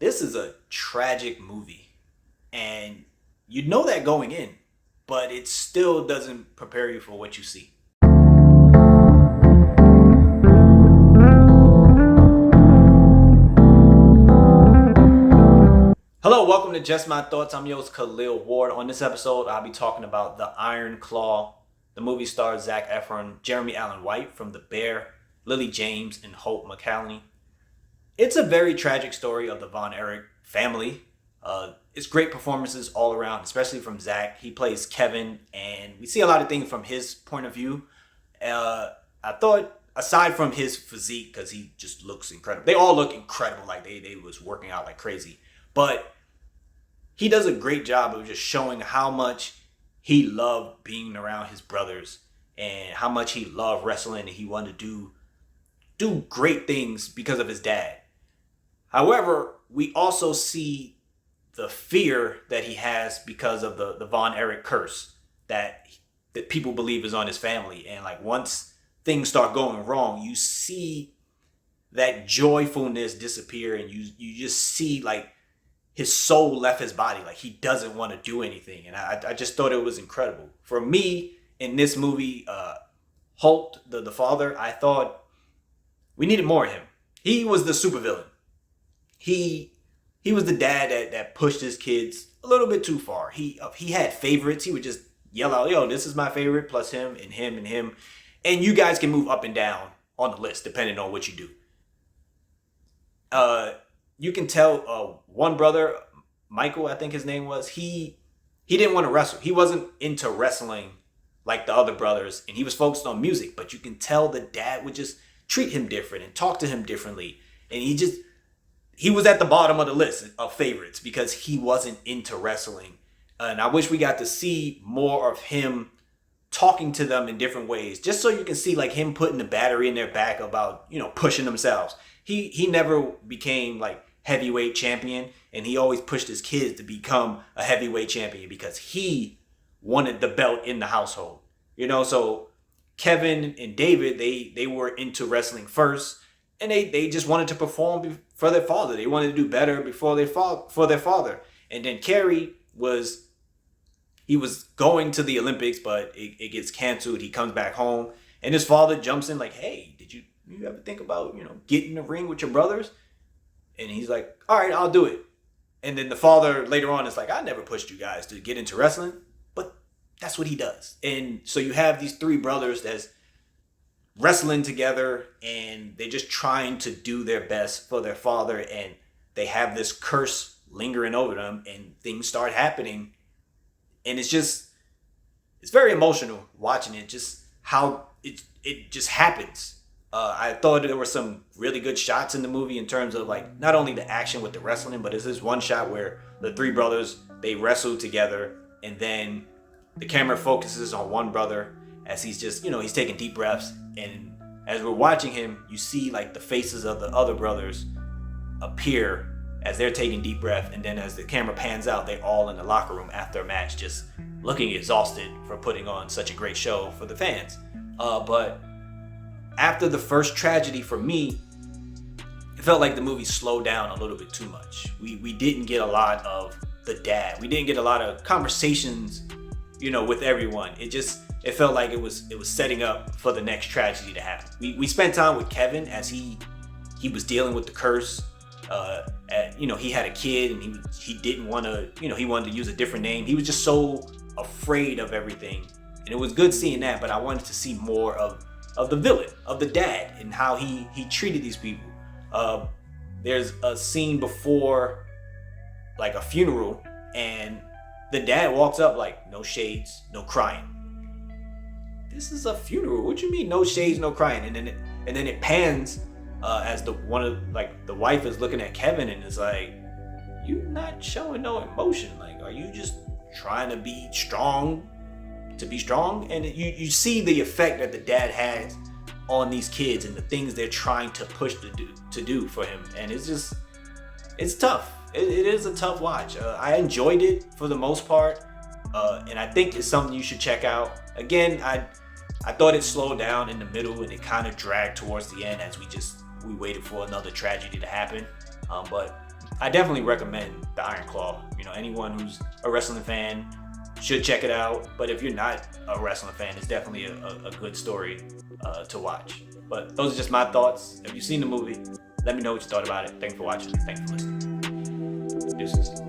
This is a tragic movie, and you know that going in, but it still doesn't prepare you for what you see. Hello, welcome to Just My Thoughts. I'm your host, Khaleel Ward. On this episode, I'll be talking about The Iron Claw. The movie stars Zac Efron, Jeremy Allen White from The Bear, Lily James, and Hope McCallany. It's a very tragic story of the Von Erich family. It's great performances all around, especially from Zac. He plays Kevin, and we see a lot of things from his point of view. I thought, aside from his physique, because he just looks incredible. They all look incredible, like they was working out like crazy. But he does a great job of just showing how much he loved being around his brothers and how much he loved wrestling, and he wanted to do great things because of his dad. However, we also see the fear that he has because of the Von Erich curse that people believe is on his family. And like once things start going wrong, you see that joyfulness disappear, and you just see like his soul left his body. Like he doesn't want to do anything. And I just thought it was incredible. For me, in this movie, Holt, the father, I thought we needed more of him. He was the supervillain. He was the dad that pushed his kids a little bit too far. He had favorites. He would just yell out, "Yo, this is my favorite, plus him and him and him." And you guys can move up and down on the list depending on what you do. You can tell one brother, Michael, I think his name was, he didn't want to wrestle. He wasn't into wrestling like the other brothers, and he was focused on music. But you can tell the dad would just treat him different and talk to him differently. And he was at the bottom of the list of favorites because he wasn't into wrestling. And I wish we got to see more of him talking to them in different ways, just so you can see like him putting the battery in their back about, pushing themselves. He never became like heavyweight champion, and he always pushed his kids to become a heavyweight champion because he wanted the belt in the household. So Kevin and David, they were into wrestling first, and they just wanted to perform for their father. They wanted to do better for their father. And then Kerry was going to the Olympics, but it gets canceled. He comes back home, and his father jumps in like, "Hey, did you ever think about getting in the ring with your brothers?" And he's like, "All right, I'll do it." And then the father later on is like, "I never pushed you guys to get into wrestling," but that's what he does. And so you have these three brothers that's wrestling together, and they're just trying to do their best for their father, and they have this curse lingering over them, and things start happening, and it's very emotional watching it, just how it just happens. I thought there were some really good shots in the movie in terms of like not only the action with the wrestling, but there's this one shot where the three brothers, they wrestle together, and then the camera focuses on one brother as he's just, he's taking deep breaths. And as we're watching him, you see like the faces of the other brothers appear as they're taking deep breath. And then as the camera pans out, they're all in the locker room after a match, just looking exhausted for putting on such a great show for the fans. But after the first tragedy for me, it felt like the movie slowed down a little bit too much. We didn't get a lot of the dad. We didn't get a lot of conversations, with everyone. It felt like it was setting up for the next tragedy to happen. We spent time with Kevin as he was dealing with the curse. He had a kid, and he didn't want to, he wanted to use a different name. He was just so afraid of everything. And it was good seeing that, but I wanted to see more of the villain, of the dad, and how he treated these people. There's a scene before like a funeral, and the dad walks up like, "No shades, no crying." This is a funeral. What you mean no shades, no crying? And then it pans as the wife is looking at Kevin, and it's like, "You're not showing no emotion. Like, are you just trying to be strong to be strong?" And you see the effect that the dad has on these kids and the things they're trying to push to do for him. And it's tough. It is a tough watch. I enjoyed it for the most part, and I think it's something you should check out. Again, I thought it slowed down in the middle, and it kind of dragged towards the end as we waited for another tragedy to happen. But I definitely recommend the Iron Claw. You know, anyone who's a wrestling fan should check it out. But if you're not a wrestling fan, it's definitely a good story to watch. But those are just my thoughts. If you've seen the movie, let me know what you thought about it. Thanks for watching. Thanks for listening. Deuces.